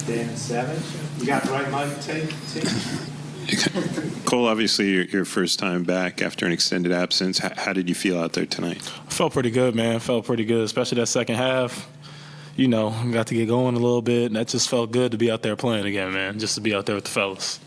Then 7. You got the right mic, team? Cole, obviously your first time back after an extended absence. How did you feel out there tonight? I felt pretty good, man. Felt pretty good, especially that second half. Got to get going a little bit. And that just felt good to be out there playing again, man, just to be out there with the fellas.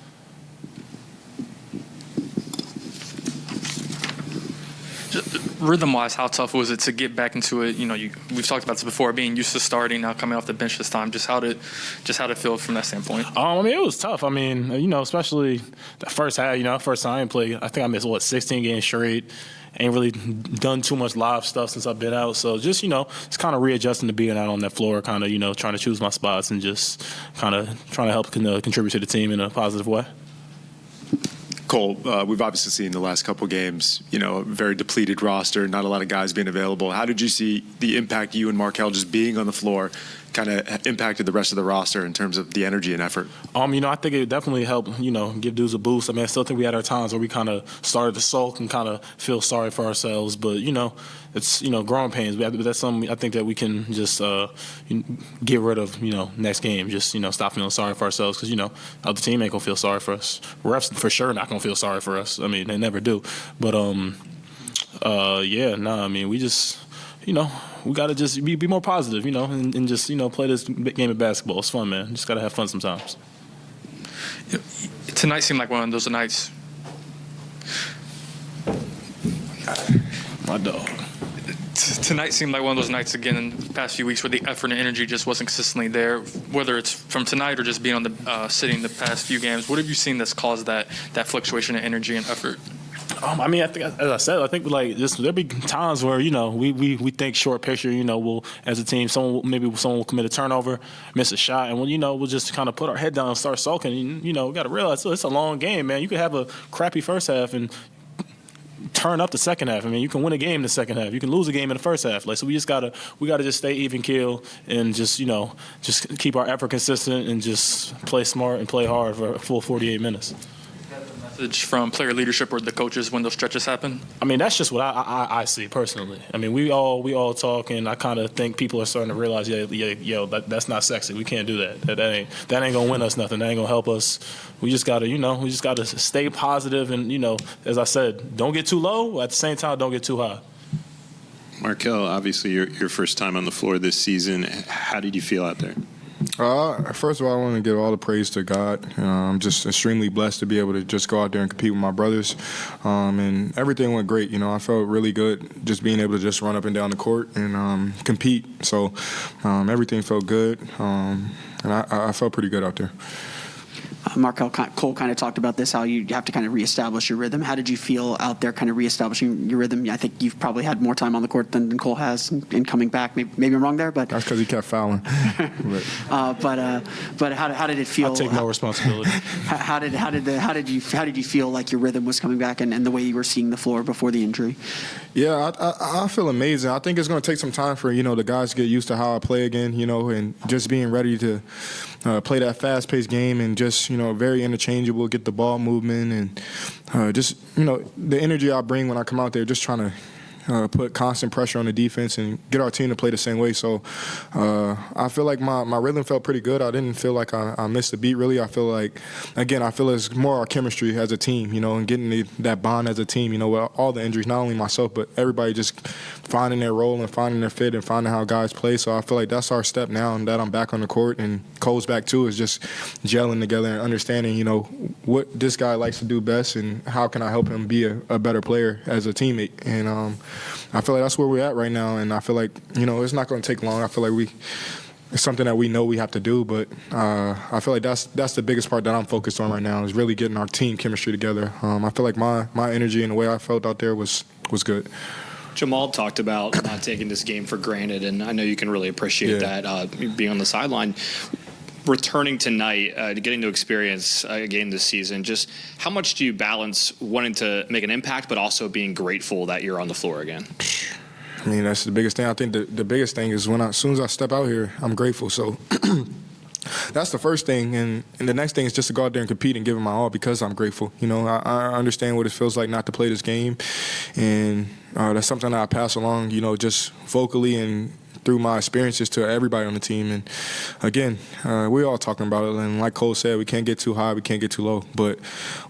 Rhythm-wise, how tough was it to get back into it? We've talked about this before, being used to starting, now coming off the bench this time. How did it feel from that standpoint? It was tough. Especially the first half. First time I played, I think I missed 16 games straight. Ain't really done too much live stuff since I've been out. So just kind of readjusting to being out on that floor, kind of trying to choose my spots and just kind of trying to help contribute to the team in a positive way. Cole, we've obviously seen the last couple games, a very depleted roster, not a lot of guys being available. How did you see the impact you and Markelle just being on the floor kind of impacted the rest of the roster in terms of the energy and effort? I think it definitely helped, give dudes a boost. I still think we had our times where we kind of started to sulk and kind of feel sorry for ourselves. But, it's, growing pains. But that's something I think that we can just get rid of, next game. Just, stop feeling sorry for ourselves because, the other team ain't going to feel sorry for us. Refs for sure not going to feel sorry for us. They never do. But, we just, we got to just be more positive, and just, play this game of basketball. It's fun, man. Just got to have fun sometimes. Tonight seemed like one of those nights. My dog. Tonight seemed like one of those nights again in the past few weeks where the effort and energy just wasn't consistently there, whether it's from tonight or just being on the sitting the past few games. What have you seen that's caused that fluctuation in energy and effort? I think, as I said, there'll be times where, we think short picture, we'll, as a team, someone will commit a turnover, miss a shot, and we'll just kind of put our head down and start sulking. We got to realize it's a long game, man. You could have a crappy first half and turn up the second half. You can win a game in the second half. You can lose a game in the first half. So we gotta just stay even keel and just keep our effort consistent and just play smart and play hard for a full 48 minutes. Message from player leadership or the coaches when those stretches happen? That's just what I see personally. We all talk, and I kind of think people are starting to realize, that's not sexy. We can't do that. That ain't gonna win us nothing. That ain't gonna help us. We just gotta stay positive, and as I said, don't get too low. At the same time, don't get too high. Markelle, obviously your first time on the floor this season. How did you feel out there? First of all, I want to give all the praise to God. I'm just extremely blessed to be able to just go out there and compete with my brothers. And everything went great. I felt really good just being able to just run up and down the court and compete. So everything felt good. And I felt pretty good out there. Markelle, Cole kind of talked about this, how you have to kind of reestablish your rhythm. How did you feel out there kind of reestablishing your rhythm? I think you've probably had more time on the court than Cole has in coming back. Maybe I'm wrong there, but that's because he kept fouling. but how did it feel? I'll take no responsibility. How did you feel like your rhythm was coming back and the way you were seeing the floor before the injury? Yeah, I feel amazing. I think it's going to take some time for the guys to get used to how I play again, and just being ready to play that fast-paced game and just very interchangeable, get the ball movement and just the energy I bring when I come out there, just trying to put constant pressure on the defense and get our team to play the same way. So I feel like my rhythm felt pretty good. I didn't feel like I missed a beat, really. I feel like, again, it's more our chemistry as a team, and getting that bond as a team, with all the injuries, not only myself, but everybody just finding their role and finding their fit and finding how guys play. So I feel like that's our step now, and that I'm back on the court and Cole's back too, is just gelling together and understanding, what this guy likes to do best and how can I help him be a better player as a teammate. And I feel like that's where we're at right now, and I feel like, it's not going to take long. I feel like it's something that we know we have to do, but I feel like that's the biggest part that I'm focused on right now, is really getting our team chemistry together. I feel like my energy and the way I felt out there was good. Jamal talked about not taking this game for granted, and I know you can really appreciate that being on the sideline. Returning tonight, getting to experience a game this season, just how much do you balance wanting to make an impact but also being grateful that you're on the floor again? That's the biggest thing. I think the biggest thing is as soon as I step out here, I'm grateful. So that's the first thing. And the next thing is just to go out there and compete and give it my all because I'm grateful. I understand what it feels like not to play this game. And that's something that I pass along, just vocally and through my experiences to everybody on the team. And again, we're all talking about it. And like Cole said, we can't get too high, we can't get too low, but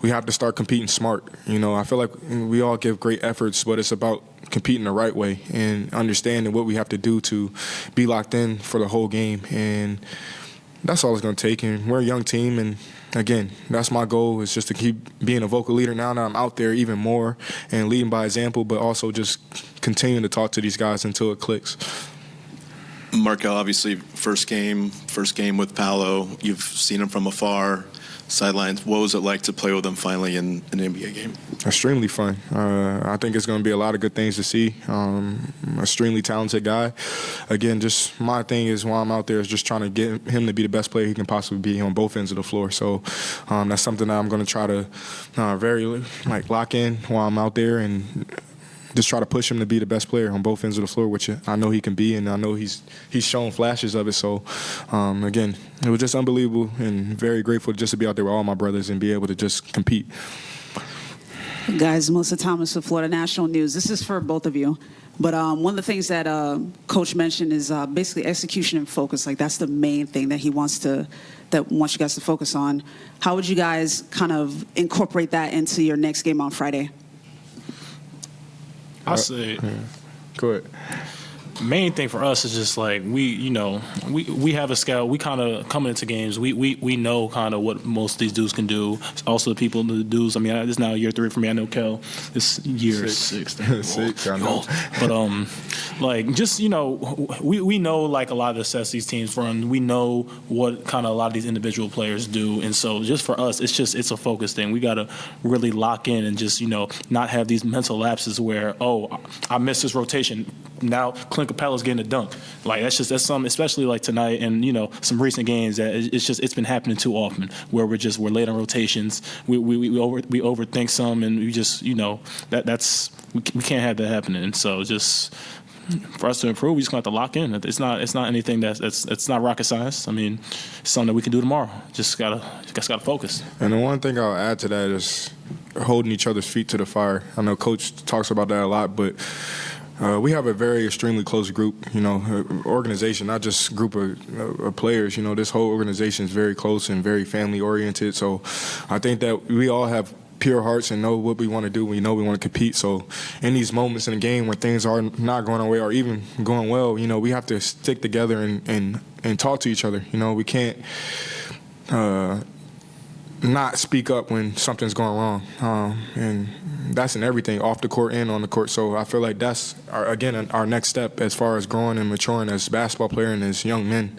we have to start competing smart. I feel like we all give great efforts, but it's about competing the right way and understanding what we have to do to be locked in for the whole game. And that's all it's going to take. And we're a young team, and again, that's my goal, is just to keep being a vocal leader now that I'm out there even more and leading by example, but also just continuing to talk to these guys until it clicks. Markelle, obviously, first game with Paolo. You've seen him from afar, sidelines. What was it like to play with him finally in an NBA game? Extremely fun. I think it's going to be a lot of good things to see. Extremely talented guy. Again, just my thing is while I'm out there is just trying to get him to be the best player he can possibly be on both ends of the floor. So that's something that I'm going to try to lock in while I'm out there and just try to push him to be the best player on both ends of the floor, which I know he can be, and I know he's shown flashes of it. So, again, it was just unbelievable and very grateful just to be out there with all my brothers and be able to just compete. Guys, Melissa Thomas with Florida National News. This is for both of you. But one of the things that Coach mentioned is basically execution and focus. Like, that's the main thing that he wants you guys to focus on. How would you guys kind of incorporate that into your next game on Friday? I say, Go ahead. main thing for us is just like we have a scout. We kind of coming into games. We know kind of what most of these dudes can do. Also, the people, the dudes. I mean, this is now year 3 for me. I know Kel. This year 6. Six, I know. But we know like a lot of the sets these teams run. We know what kind of a lot of these individual players do, and so just for us, it's a focus thing. We got to really lock in and just not have these mental lapses where I missed this rotation. Now Clint Capella's getting a dunk. Like that's something, especially like tonight and some recent games that it's been happening too often where we're late on rotations. We overthink some and we just we can't have that happening. And so just for us to improve, we just have to lock in. It's not anything it's not rocket science. I mean, it's something that we can do tomorrow. Just gotta focus. And the one thing I'll add to that is holding each other's feet to the fire. I know Coach talks about that a lot, but we have a very extremely close group, organization, not just group of players. This whole organization is very close and very family oriented. So I think that we all have pure hearts and know what we want to do. We know we want to compete. So in these moments in the game when things are not going our way or even going well, we have to stick together and talk to each other. We can't not speak up when something's going wrong. And that's in everything, off the court and on the court. So I feel like that's, our next step as far as growing and maturing as basketball player and as young men.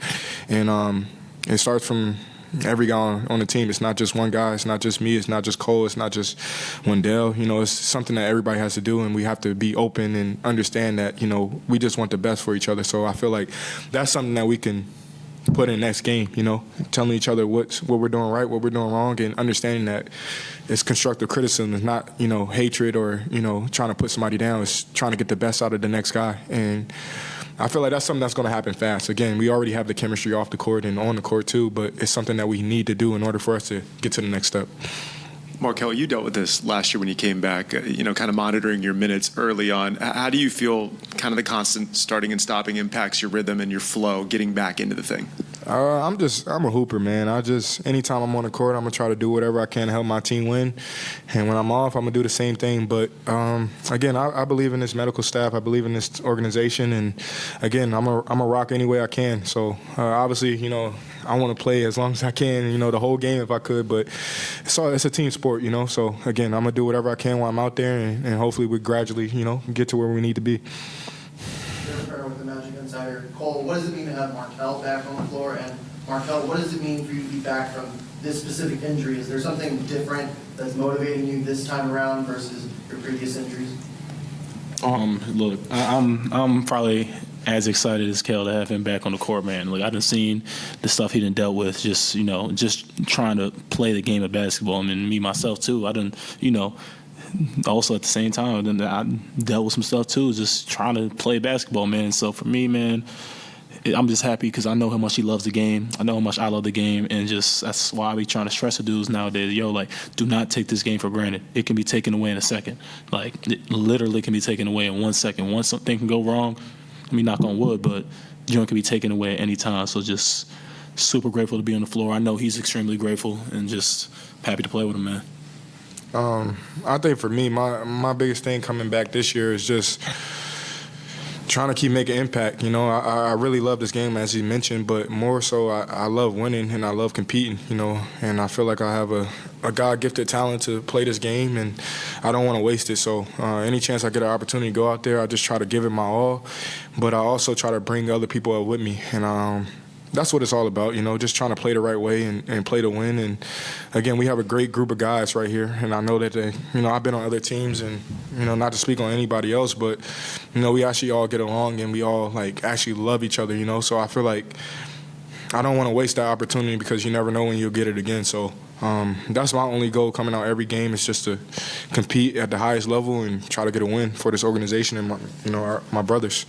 And it starts from every guy on the team. It's not just one guy. It's not just me. It's not just Cole. It's not just Wendell. It's something that everybody has to do, and we have to be open and understand that, we just want the best for each other. So I feel like that's something that we can put in next game, telling each other what we're doing right, what we're doing wrong, and understanding that it's constructive criticism. It's not, hatred or, trying to put somebody down. It's trying to get the best out of the next guy. And I feel like that's something that's going to happen fast. Again, we already have the chemistry off the court and on the court too, but it's something that we need to do in order for us to get to the next step. Markelle, you dealt with this last year when you came back, kind of monitoring your minutes early on. How do you feel kind of the constant starting and stopping impacts your rhythm and your flow getting back into the thing? I'm a hooper, man. Anytime I'm on the court, I'm going to try to do whatever I can to help my team win. And when I'm off, I'm going to do the same thing. But, again, I believe in this medical staff. I believe in this organization. And, again, I'm a rock any way I can. So, obviously, I want to play as long as I can, the whole game if I could. But it's a team sport, So, again, I'm going to do whatever I can while I'm out there. And hopefully we gradually, get to where we need to be. With the Magic Insider. Cole, what does it mean to have Markelle back on the floor? And Markelle, what does it mean for you to be back from this specific injury? Is there something different that's motivating you this time around versus your previous injuries? Look, I'm probably as excited as Kel to have him back on the court, man. Like, I done seen the stuff he done dealt with, just trying to play the game of basketball. I mean, me myself too. I done, also at the same time, I dealt with some stuff too, just trying to play basketball, man. So for me, man, I'm just happy because I know how much he loves the game. I know how much I love the game, and that's why I be trying to stress the dudes nowadays. Do not take this game for granted. It can be taken away in a second. Like, it literally can be taken away in 1 second. Once something can go wrong, me knock on wood, but joint can be taken away at any time. So just super grateful to be on the floor. I know he's extremely grateful, and just happy to play with him, man. I think for me, my biggest thing coming back this year is just trying to keep making impact. You know, I really love this game, as he mentioned, but more so I love winning and I love competing, you know, and I feel like I have a God-gifted talent to play this game, and I don't want to waste it. So any chance I get an opportunity to go out there, I just try to give it my all, but I also try to bring other people up with me. And that's what it's all about, you know, just trying to play the right way and play to win. And, again, we have a great group of guys right here, and I know that I've been on other teams, and, you know, not to speak on anybody else, but, you know, we actually all get along and we all, like, actually love each other, you know. So I feel like I don't want to waste that opportunity because you never know when you'll get it again. So that's my only goal coming out every game is just to compete at the highest level and try to get a win for this organization and, my brothers.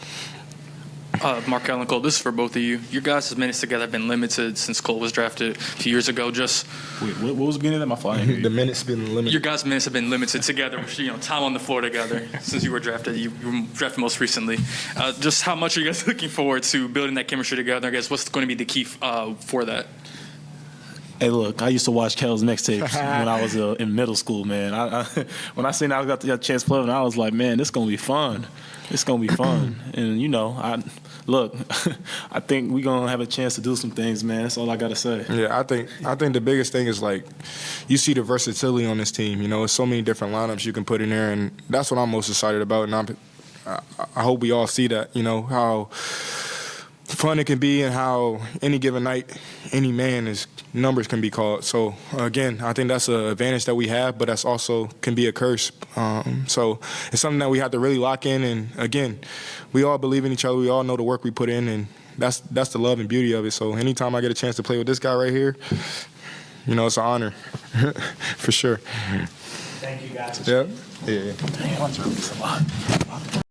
Markelle and Cole, this is for both of you. Your guys' minutes together have been limited since Cole was drafted a few years ago. Just Wait, what was the beginning of that? My flying? The minutes been limited. your guys' minutes have been limited together, time on the floor together since you were drafted. You were drafted most recently. Just how much are you guys looking forward to building that chemistry together? I guess what's going to be the key for that? Hey, look, I used to watch Kel's mixtapes when I was in middle school, man. When I seen I got the chance to play with him, I was like, man, this is going to be fun. It's going to be fun. And, I think we're going to have a chance to do some things, man. That's all I got to say. Yeah, I think the biggest thing is, like, you see the versatility on this team. You know, there's so many different lineups you can put in there, and that's what I'm most excited about. And I hope we all see that, you know, how fun it can be and how any given night, any man numbers can be called. So, again, I think that's an advantage that we have, but that's also can be a curse. So it's something that we have to really lock in. And, again, we all believe in each other. We all know the work we put in, and that's the love and beauty of it. So anytime I get a chance to play with this guy right here, you know, it's an honor for sure. Thank you, guys. Yeah. Yeah. Damn, I dropped this a lot.